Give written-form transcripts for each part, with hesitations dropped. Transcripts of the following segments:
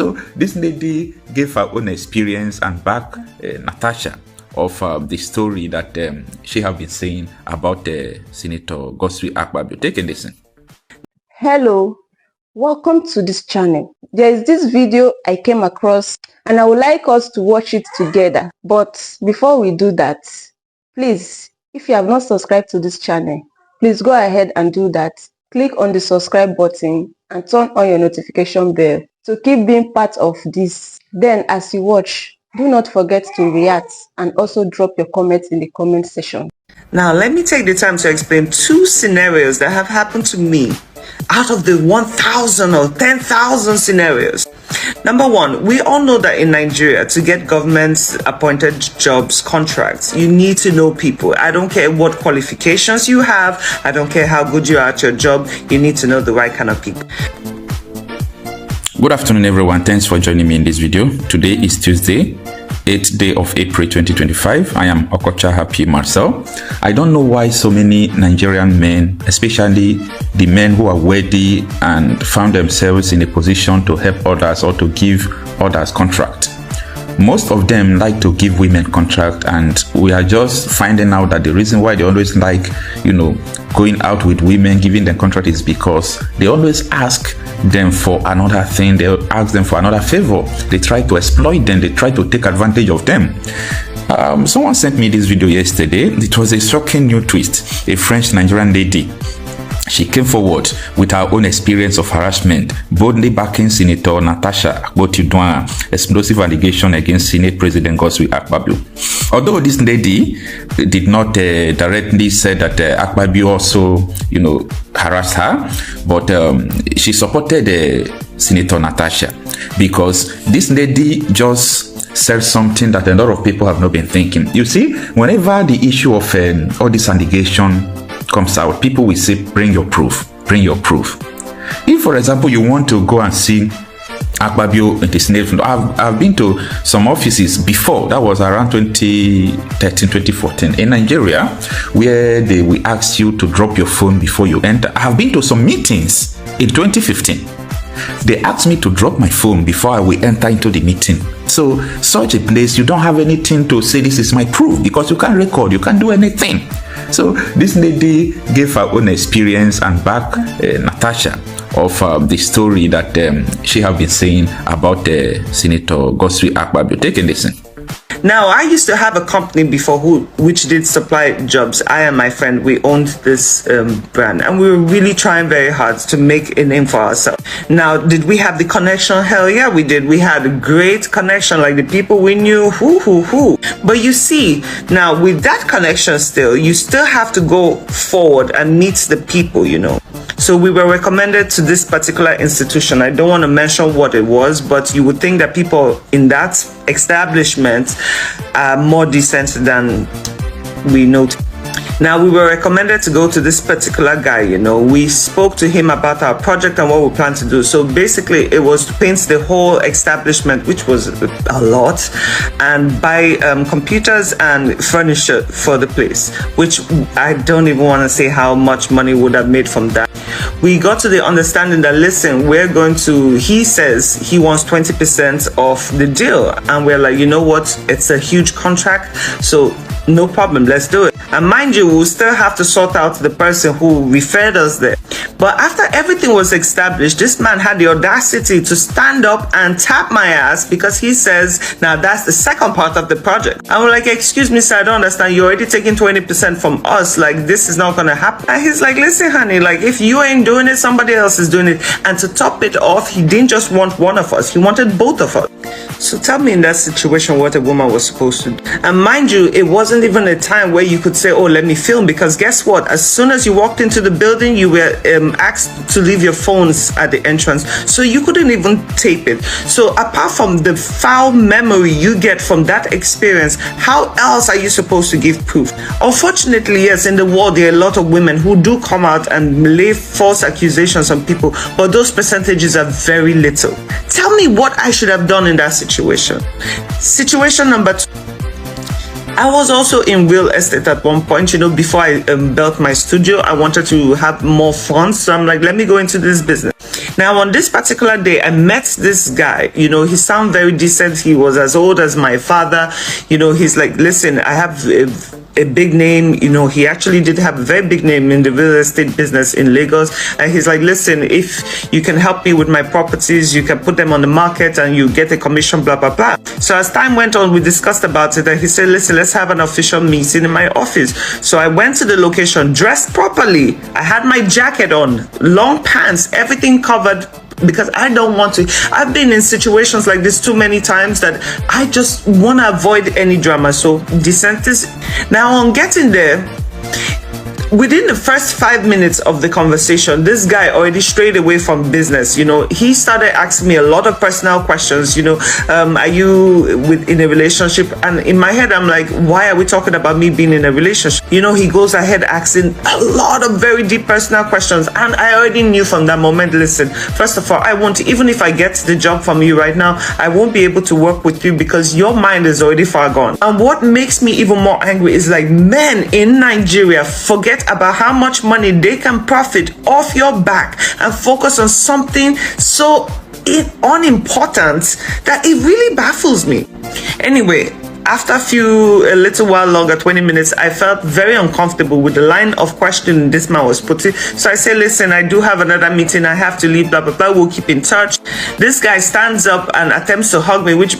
So this lady gave her own experience and back Natasha of the story that she have been saying about Senator Akpabio. Take a listen. Hello, welcome to this channel. There is this video I came across and I would like us to watch it together. But before we do that, please, if you have not subscribed to this channel, please go ahead and do that. Click on the subscribe button and turn on your notification bell to keep being part of this. Then as you watch, do not forget to react and also drop your comments in the comment section. Now, let me take the time to explain two scenarios that have happened to me out of the 1,000 or 10,000 scenarios. Number one, we all know that in Nigeria, to get government appointed jobs, contracts, you need to know people. I don't care what qualifications you have. I don't care how good you are at your job. You need to know the right kind of people. Good afternoon, everyone. Thanks for joining me in this video. Today is Tuesday, 8th day of April 2025. I am Okocha Happy Marcel. I don't know why so many Nigerian men, especially the men who are worthy and found themselves in a position to help others or to give others contract. Most of them like to give women contract, and we are just finding out that the reason why they always like, going out with women, giving them contract is because they always ask them for another thing. They ask them for another favor. They try to exploit them. They try to take advantage of them. Someone sent me this video yesterday. It was a shocking new twist. A French Nigerian lady, she came forward with her own experience of harassment, boldly backing Senator Natasha explosive allegation against Senate President Akpabio. Although this lady did not directly say that Akpabio also, harassed her, but she supported Senator Natasha because this lady just said something that a lot of people have not been thinking. You see, whenever the issue of all this allegation comes out, people will say, bring your proof, bring your proof. If, for example, you want to go and see Akpabio in the Senate, I've been to some offices before, that was around 2013, 2014 in Nigeria, where they will ask you to drop your phone before you enter. I have been to some meetings in 2015. They asked me to drop my phone before I will enter into the meeting. So such a place, you don't have anything to say this is my proof, because you can't record, you can't do anything. So this lady gave her own experience and back Natasha of the story that she have been saying about Senator Akpabio. Take a listen. Now, I used to have a company before which did supply jobs. I and my friend, we owned this brand, and we were really trying very hard to make a name for ourselves. Now, did we have the connection? Hell yeah, we did. We had a great connection, like the people we knew, who. But you see, now with that connection still, you still have to go forward and meet the people, So we were recommended to this particular institution. I don't want to mention what it was, but you would think that people in that establishment are more decent than we know. Now, we were recommended to go to this particular guy, We spoke to him about our project and what we plan to do. So basically, it was to paint the whole establishment, which was a lot, and buy computers and furniture for the place, which I don't even want to say how much money would have made from that. We got to the understanding that, listen, he says he wants 20% of the deal. And we're like, you know what? It's a huge contract. So no problem, let's do it. And mind you, we'll still have to sort out the person who referred us there. But after everything was established, this man had the audacity to stand up and tap my ass because he says, now that's the second part of the project. And we're like, excuse me, sir, I don't understand. You're already taking 20% from us. Like, this is not going to happen. And he's like, listen, honey, like, if you ain't doing it, somebody else is doing it. And to top it off, he didn't just want one of us. He wanted both of us. So tell me in that situation what a woman was supposed to do. And mind you, it wasn't even a time where you could say, oh, let me film, because guess what? As soon as you walked into the building, you were asked to leave your phones at the entrance. So you couldn't even tape it. So apart from the foul memory you get from that experience, how else are you supposed to give proof? Unfortunately, yes, in the world, there are a lot of women who do come out and lay false accusations on people, but those percentages are very little. Tell me what I should have done in that situation. Situation number 2. I was also in real estate at one point, before I built my studio. I wanted to have more funds, so I'm like, let me go into this business. Now, on this particular day, I met this guy. You know, he sounded very decent. He was as old as my father. You know, he's like, listen, I have a big name. You know, he actually did have a very big name in the real estate business in Lagos. And he's like, listen, if you can help me with my properties, you can put them on the market and you get a commission, blah, blah, blah. So as time went on, we discussed about it. And he said, listen, let's have an official meeting in my office. So I went to the location, dressed properly. I had my jacket on, long pants, everything covered, because I don't want to. I've been in situations like this too many times that I just want to avoid any drama. So decent is. Now on getting there, within the first 5 minutes of the conversation, this guy already strayed away from business. You know, he started asking me a lot of personal questions. You know, are you in a relationship? And in my head, I'm like, why are we talking about me being in a relationship? You know, he goes ahead asking a lot of very deep personal questions. And I already knew from that moment, listen, first of all, I won't, even if I get the job from you right now, I won't be able to work with you because your mind is already far gone. And what makes me even more angry is like, men in Nigeria forget about how much money they can profit off your back and focus on something so unimportant that it really baffles me. Anyway, after a little while longer, 20 minutes, I felt very uncomfortable with the line of questioning this man was putting. So I said, listen, I do have another meeting. I have to leave, blah, blah, blah. We'll keep in touch. This guy stands up and attempts to hug me, which,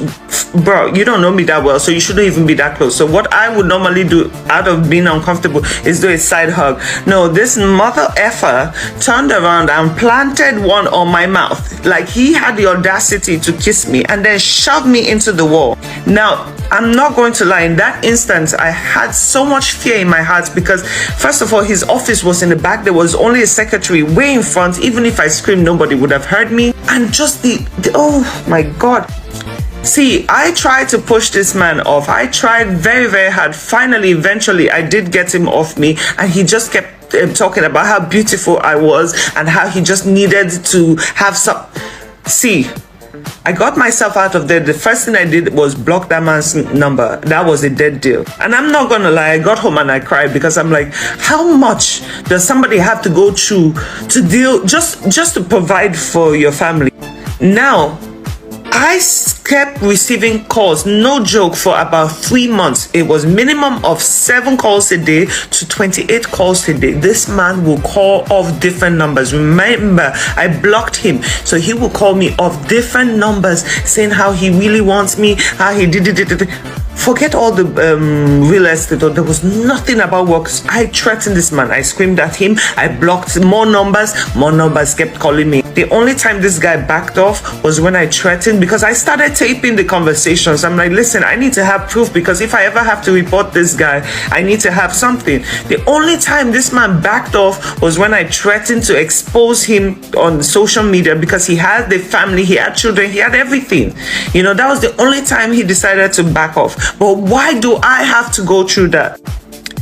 bro, you don't know me that well, so you shouldn't even be that close. So what I would normally do out of being uncomfortable is do a side hug. No, this mother effer turned around and planted one on my mouth. Like he had the audacity to kiss me and then shoved me into the wall. Now, I'm not going to lie, in that instant, I had so much fear in my heart because, first of all, his office was in the back. There was only a secretary way in front. Even if I screamed, nobody would have heard me. And just oh my God. See, I tried to push this man off. I tried very, very hard. Finally, eventually, I did get him off me, and he just kept talking about how beautiful I was and how he just needed to have some. See, I got myself out of there. The first thing I did was block that man's number. That was a dead deal. And I'm not gonna lie, I got home and I cried because I'm like, how much does somebody have to go through to deal just to provide for your family? Now, I kept receiving calls, no joke, for about 3 months. It was minimum of 7 calls a day to 28 calls a day. This man will call off different numbers. Remember, I blocked him, so he will call me off different numbers saying how he really wants me, how he did it. Forget all the real estate. There was nothing about work. I threatened this man. I screamed at him. I blocked more numbers. More numbers kept calling me. The only time this guy backed off was when I threatened, because I started taping the conversations. I'm like, listen, I need to have proof, because if I ever have to report this guy, I need to have something. The only time this man backed off was when I threatened to expose him on social media, because he had the family, he had children, he had everything. You know, that was the only time he decided to back off. But why do I have to go through that?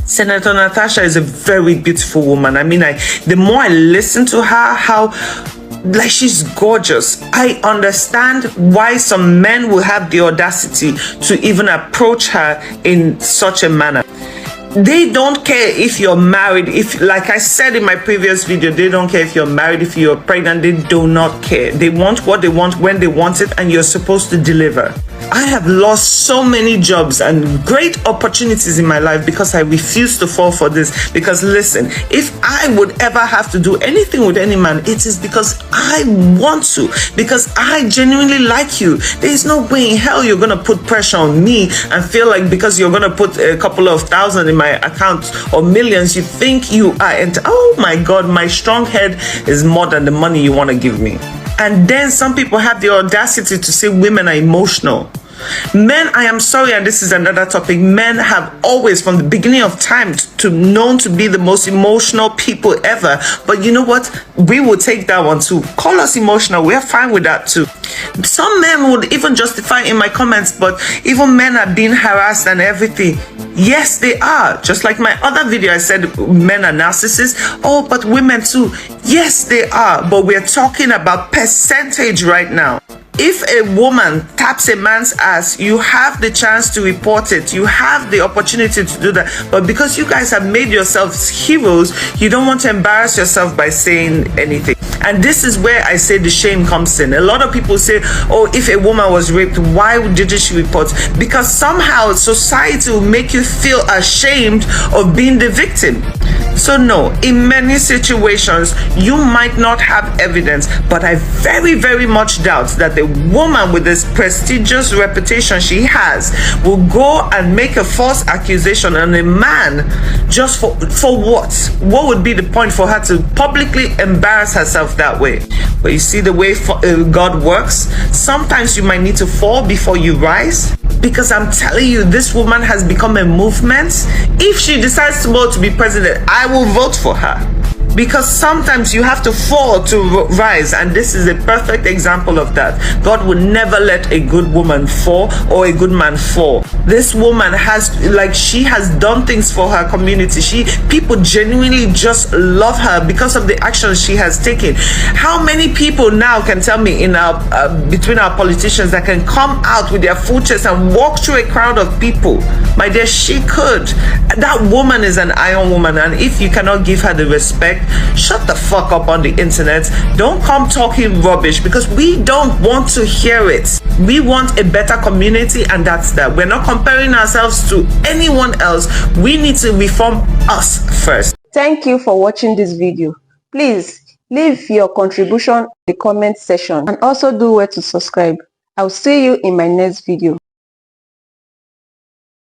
Senator Natasha is a very beautiful woman. I mean, the more I listen to her, how like she's gorgeous. I understand why some men will have the audacity to even approach her in such a manner. They don't care if you're married. If, like I said in my previous video, they don't care if you're married, if you're pregnant. They do not care. They want what they want when they want it, and you're supposed to deliver. I have lost so many jobs and great opportunities in my life because I refuse to fall for this. Because listen, if I would ever have to do anything with any man, it is because I want to, because I genuinely like you. There is no way in hell you're going to put pressure on me and feel like because you're going to put a couple of thousand in my account or millions, you think you are. And oh my God, my strong head is more than the money you want to give me. And then some people have the audacity to say women are emotional. Men, I am sorry, and this is another topic, men have always, from the beginning of time, known to be the most emotional people ever. But you know what? We will take that one too. Call us emotional. We're fine with that too. Some men would even justify in my comments, but even men are being harassed and everything. Yes, they are. Just like my other video, I said men are narcissists. Oh, but women too. Yes, they are. But we're talking about percentage right now. If a woman taps a man's ass, you have the chance to report it. You have the opportunity to do that. But because you guys have made yourselves heroes, you don't want to embarrass yourself by saying anything. And this is where I say the shame comes in. A lot of people say, oh, if a woman was raped, why didn't she report? Because somehow society will make you feel ashamed of being the victim. So no, in many situations, you might not have evidence, but I very, very much doubt that a woman with this prestigious reputation she has will go and make a false accusation on a man just for what? What would be the point for her to publicly embarrass herself that way? But you see the way God works? Sometimes you might need to fall before you rise. Because I'm telling you, this woman has become a movement. If she decides to vote to be president, I will vote for her. Because sometimes you have to fall to rise, and this is a perfect example of that. God will never let a good woman fall or a good man fall. This woman she has done things for her community. People genuinely just love her because of the actions she has taken. How many people now can tell me in our between our politicians that can come out with their full chest and walk through a crowd of people? My dear, she could. That woman is an iron woman, and if you cannot give her the respect, shut the fuck up on the internet. Don't come talking rubbish, because we don't want to hear it. We want a better community, and that's that. We're not comparing ourselves to anyone else. We need to reform us first. Thank you for watching this video. Please leave your contribution in the comment section and also do well to subscribe. I'll see you in my next video.